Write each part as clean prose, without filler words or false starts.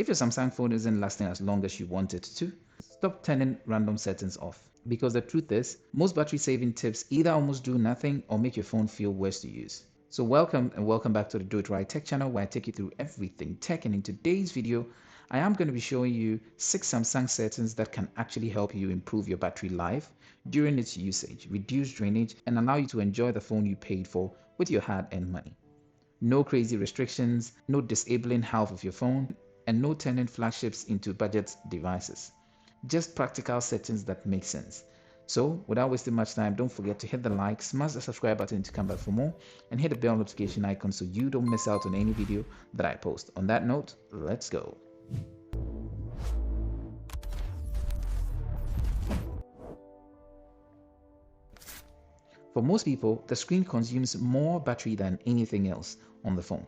If your Samsung phone isn't lasting as long as you want it to, stop turning random settings off. Because the truth is, most battery saving tips either almost do nothing or make your phone feel worse to use. So welcome back to the Do It Right Tech channel, where I take you through everything tech. And in today's video, I am going to be showing you 6 Samsung settings that can actually help you improve your battery life during its usage, reduce drainage, and allow you to enjoy the phone you paid for with your hard-earned money. No crazy restrictions, no disabling half of your phone, and no turning flagships into budget devices. Just practical settings that make sense. So without wasting much time, don't forget to hit the like, smash the subscribe button to come back for more, and hit the bell notification icon so you don't miss out on any video that I post. On that note, let's go. For most people, the screen consumes more battery than anything else on the phone.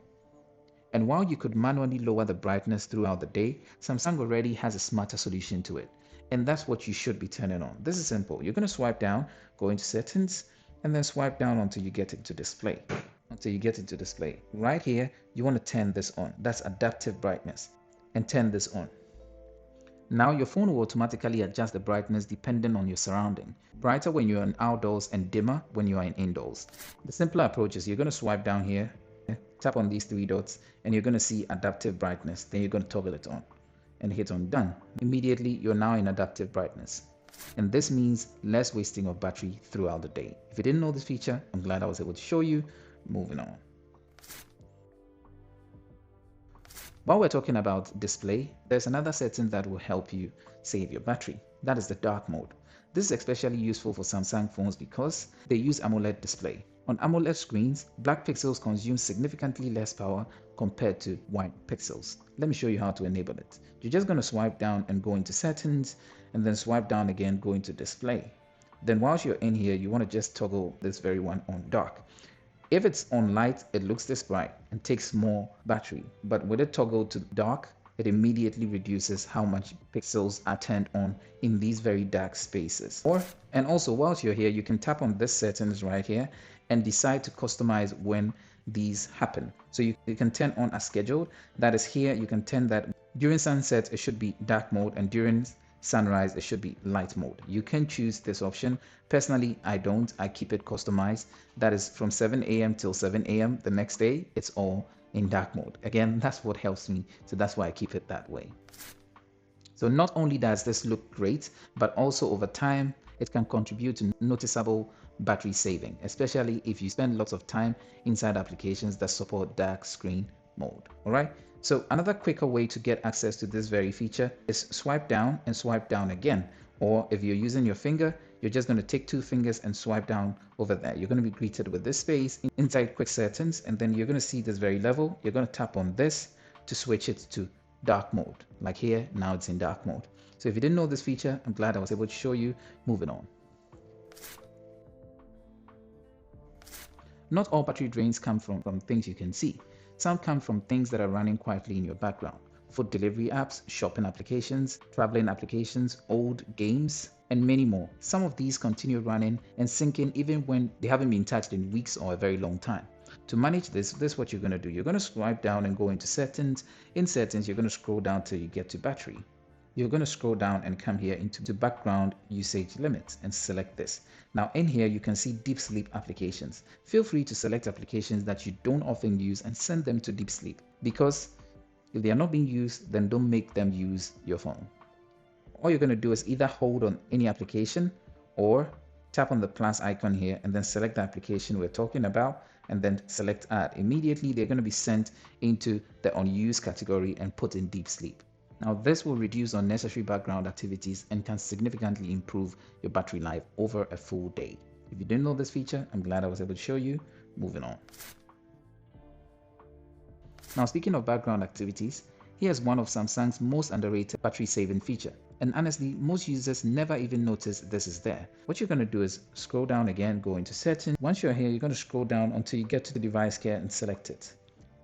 And while you could manually lower the brightness throughout the day, Samsung already has a smarter solution to it. And that's what you should be turning on. This is simple. You're going to swipe down, go into settings, and then swipe down until you get into display. Right here, you want to turn this on. That's adaptive brightness. And turn this on. Now your phone will automatically adjust the brightness depending on your surrounding. Brighter when you're in outdoors and dimmer when you are in indoors. The simpler approach is you're going to swipe down here, tap on these 3 dots, and you're going to see adaptive brightness. Then you're going to toggle it on and hit on done. Immediately you're now in adaptive brightness. And this means less wasting of battery throughout the day. If you didn't know this feature, I'm glad I was able to show you. Moving on. While we're talking about display, there's another setting that will help you save your battery. That is the dark mode. This is especially useful for Samsung phones because they use AMOLED display. On AMOLED screens, black pixels consume significantly less power compared to white pixels. Let me show you how to enable it. You're just going to swipe down and go into settings, and then swipe down again, go into display. Then whilst you're in here, you want to just toggle this very one on dark. If it's on light, it looks this bright and takes more battery, but with it toggled to dark, it immediately reduces how much pixels are turned on in these very dark spaces. And also whilst you're here, you can tap on this settings right here and decide to customize when these happen. So you can turn on as scheduled. That is here, you can turn that during sunset, it should be dark mode, and during sunrise, it should be light mode. You can choose this option. Personally, I don't. I keep it customized. That is from 7 a.m. till 7 a.m. the next day, it's all in dark mode. Again, that's what helps me. So that's why I keep it that way. So not only does this look great, but also over time, it can contribute to noticeable battery saving, especially if you spend lots of time inside applications that support dark screen mode. All right. So another quicker way to get access to this very feature is swipe down and swipe down again. Or if you're using your finger, you're just going to take 2 fingers and swipe down over there. You're going to be greeted with this space inside quick settings, and then you're going to see this very level. You're going to tap on this to switch it to dark mode. Like here, now it's in dark mode. So if you didn't know this feature, I'm glad I was able to show you. Moving on. Not all battery drains come from things you can see. Some come from things that are running quietly in your background. Food delivery apps, shopping applications, traveling applications, old games, and many more. Some of these continue running and syncing even when they haven't been touched in weeks or a very long time. To manage this is what you're going to do. You're going to swipe down and go into settings. In settings, you're going to scroll down till you get to battery. You're going to scroll down and come here into the background usage limits and select this. Now in here, you can see deep sleep applications. Feel free to select applications that you don't often use and send them to deep sleep, because if they are not being used, then don't make them use your phone. All you're going to do is either hold on any application or tap on the plus icon here and then select the application we're talking about and then select add. Immediately, they're going to be sent into the unused category and put in deep sleep. Now this will reduce unnecessary background activities and can significantly improve your battery life over a full day. If you didn't know this feature, I'm glad I was able to show you. Moving on. Now speaking of background activities, here's one of Samsung's most underrated battery saving feature. And honestly, most users never even notice this is there. What you're going to do is scroll down again, go into settings. Once you're here, you're going to scroll down until you get to the device care and select it.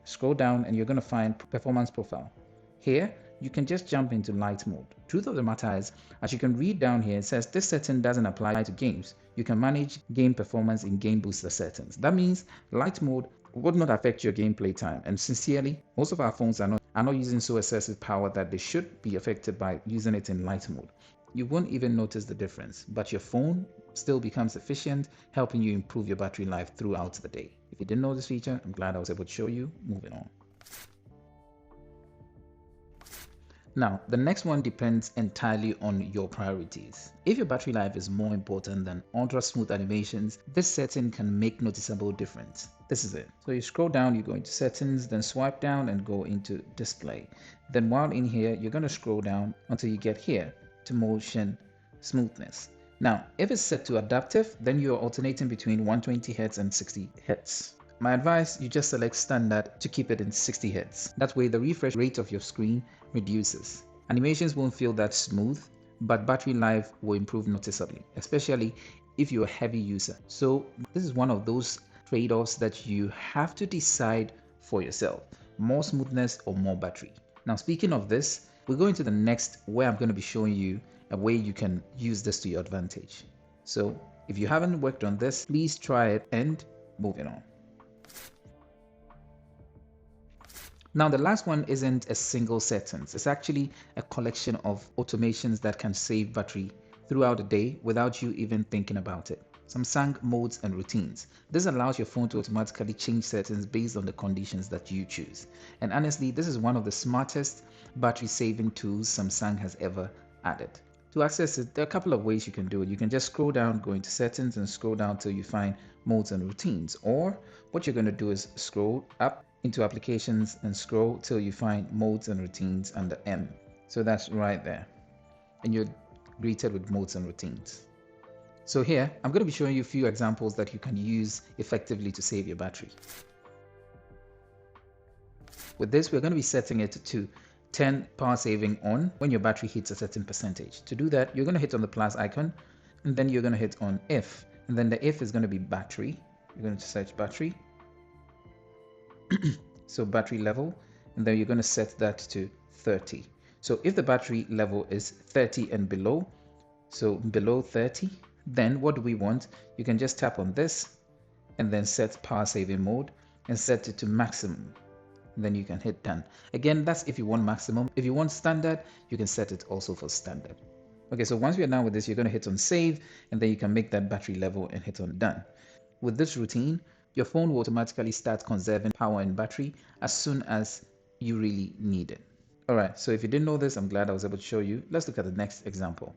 Scroll down and you're going to find performance profile. Here, you can just jump into light mode. Truth of the matter is, as you can read down here, it says this setting doesn't apply to games. You can manage game performance in game booster settings. That means light mode would not affect your gameplay time. And sincerely, most of our phones are not are not using so excessive power that they should be affected by using it in light mode. You won't even notice the difference, but your phone still becomes efficient, helping you improve your battery life throughout the day. If you didn't know this feature, I'm glad I was able to show you. Moving on. Now, the next one depends entirely on your priorities. If your battery life is more important than ultra smooth animations, this setting can make noticeable difference. This is it. So you scroll down, you go into settings, then swipe down and go into display. Then while in here, you're going to scroll down until you get here to motion smoothness. Now, if it's set to adaptive, then you're alternating between 120 Hz and 60 Hz. My advice, you just select standard to keep it in 60 Hz. That way the refresh rate of your screen reduces. Animations won't feel that smooth, but battery life will improve noticeably, especially if you're a heavy user. So this is one of those trade-offs that you have to decide for yourself. More smoothness or more battery. Now speaking of this, we're going to the next where I'm going to be showing you a way you can use this to your advantage. So if you haven't worked on this, please try it and moving on. Now the last one isn't a single sentence, it's actually a collection of automations that can save battery throughout the day without you even thinking about it. Samsung modes and routines. This allows your phone to automatically change settings based on the conditions that you choose. And honestly, this is one of the smartest battery saving tools Samsung has ever added. To access it, there are a couple of ways you can do it. You can just scroll down, go into settings and scroll down till you find modes and routines. Or what you're going to do is scroll up into applications and scroll till you find modes and routines under M. So that's right there. And you're greeted with modes and routines. So here, I'm going to be showing you a few examples that you can use effectively to save your battery. With this, we're going to be setting it to 10 power saving on when your battery hits a certain percentage. To do that, you're going to hit on the plus icon and then you're going to hit on if. And then the if is going to be battery. You're going to search battery. So battery level, and then you're going to set that to 30. So if the battery level is 30 and below, so below 30, then what do we want? You can just tap on this and then set power saving mode and set it to maximum. And then you can hit done. Again, that's if you want maximum. If you want standard, you can set it also for standard. Okay, so once we're done with this, you're going to hit on save and then you can make that battery level and hit on done. With this routine, your phone will automatically start conserving power and battery as soon as you really need it. Alright, so if you didn't know this, I'm glad I was able to show you. Let's look at the next example.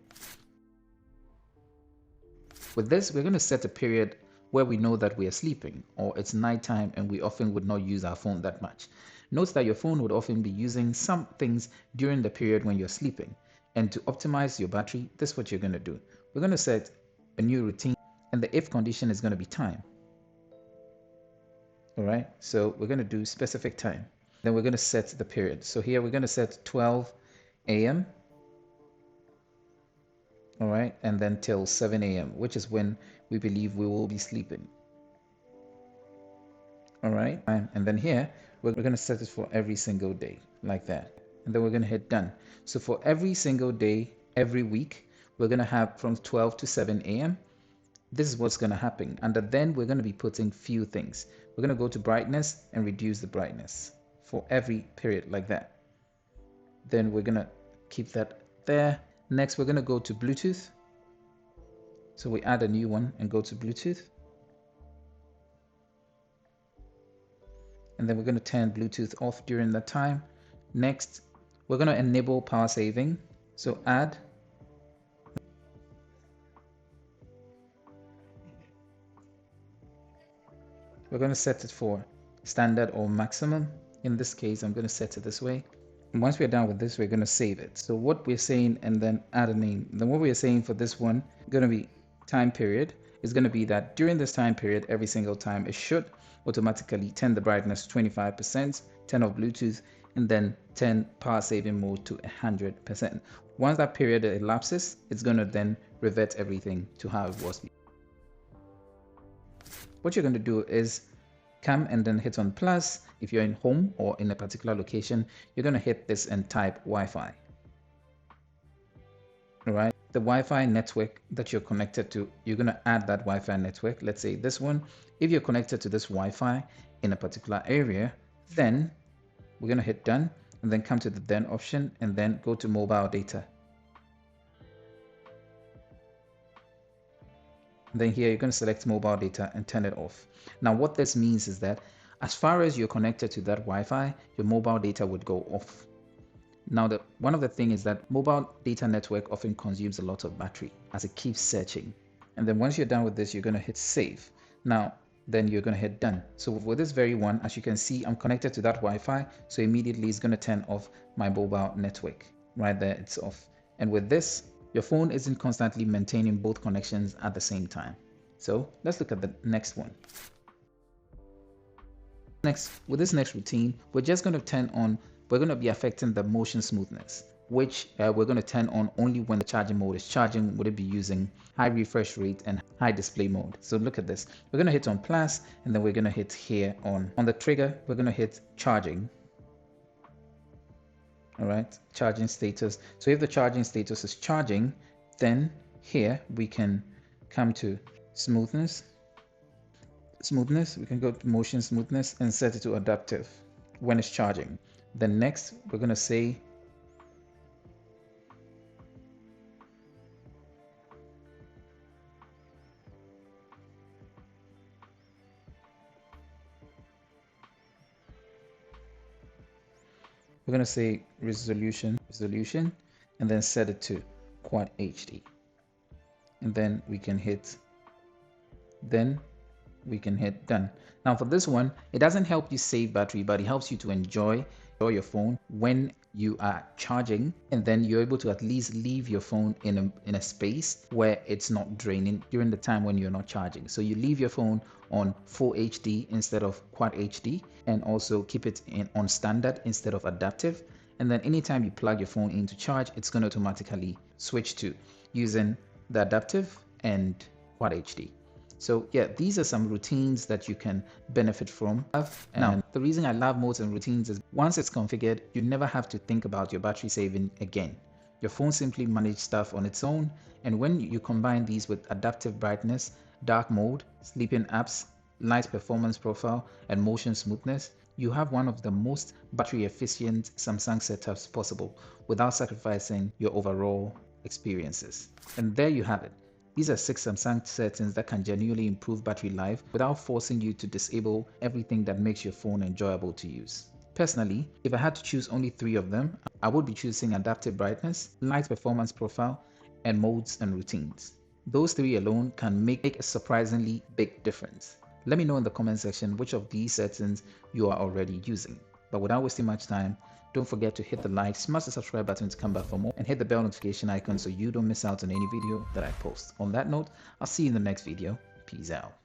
With this, we're going to set a period where we know that we are sleeping or it's nighttime and we often would not use our phone that much. Note that your phone would often be using some things during the period when you're sleeping. And to optimize your battery, this is what you're going to do. We're going to set a new routine and the if condition is going to be time. All right, so we're going to do specific time. Then we're going to set the period. So here we're going to set 12 a.m. All right, and then till 7 a.m., which is when we believe we will be sleeping. All right, and then here we're going to set it for every single day like that. And then we're going to hit done. So for every single day, every week, we're going to have from 12 to 7 a.m. This is what's going to happen. And then we're going to be putting few things. We're going to go to brightness and reduce the brightness for every period like that. Then we're going to keep that there. Next, we're going to go to Bluetooth. So we add a new one and go to Bluetooth. And then we're going to turn Bluetooth off during that time. Next, we're going to enable power saving. So add. We're going to set it for standard or maximum. In this case, I'm going to set it this way. And once we're done with this, we're going to save it. So what we're saying and then add a name. Then what we're saying for this one, going to be time period, is going to be that during this time period, every single time, it should automatically turn the brightness to 25%, turn off Bluetooth, and then turn power saving mode to 100%. Once that period elapses, it's going to then revert everything to how it was. What you're going to do is come and then hit on plus. If you're in home or in a particular location, you're going to hit this and type Wi-Fi. All right, the Wi-Fi network that you're connected to, you're going to add that Wi-Fi network. Let's say this one. If you're connected to this Wi-Fi in a particular area, then we're going to hit done. and then come to the then option and then go to mobile data. Then here you're going to select mobile data and turn it off. Now what this means is that as far as you're connected to that Wi-Fi, your mobile data would go off. Now one of the things is that mobile data network often consumes a lot of battery as it keeps searching. And then once you're done with this, you're going to hit save. Now then you're going to hit done. So with this very one, as you can see, I'm connected to that Wi-Fi, so immediately it's going to turn off my mobile network. Right there, it's off. And with this, your phone isn't constantly maintaining both connections at the same time. So let's look at the next one. Next, with this next routine, we're just going to be affecting the motion smoothness, which we're going to turn on only when the charging mode is charging. Would it be using high refresh rate and high display mode? So look at this. We're going to hit on plus, and then we're going to hit here on the trigger. We're going to hit charging. All right, charging status. So if the charging status is charging, then here we can come to smoothness. We can go to motion smoothness and set it to adaptive when it's charging. Then next, we're going to say resolution, and then set it to Quad HD. And then we can hit done. Now for this one, it doesn't help you save battery, but it helps you to enjoy your phone when you are charging, and then you're able to at least leave your phone in a space where it's not draining during the time when you're not charging. So you leave your phone on Full HD instead of Quad HD, and also keep it on standard instead of adaptive. And then anytime you plug your phone in to charge, it's going to automatically switch to using the adaptive and Quad HD. So yeah, these are some routines that you can benefit from. Now, the reason I love modes and routines is once it's configured, you never have to think about your battery saving again. Your phone simply manages stuff on its own, and when you combine these with adaptive brightness, dark mode, sleeping apps, light performance profile, and motion smoothness, you have one of the most battery efficient Samsung setups possible without sacrificing your overall experiences. And there you have it. These are 6 Samsung settings that can genuinely improve battery life without forcing you to disable everything that makes your phone enjoyable to use. Personally, if I had to choose only 3 of them, I would be choosing adaptive brightness, light performance profile, and modes and routines. Those 3 alone can make a surprisingly big difference. Let me know in the comment section which of these settings you are already using. But without wasting much time, don't forget to hit the like, smash the subscribe button to come back for more, and hit the bell notification icon so you don't miss out on any video that I post. On that note, I'll see you in the next video. Peace out.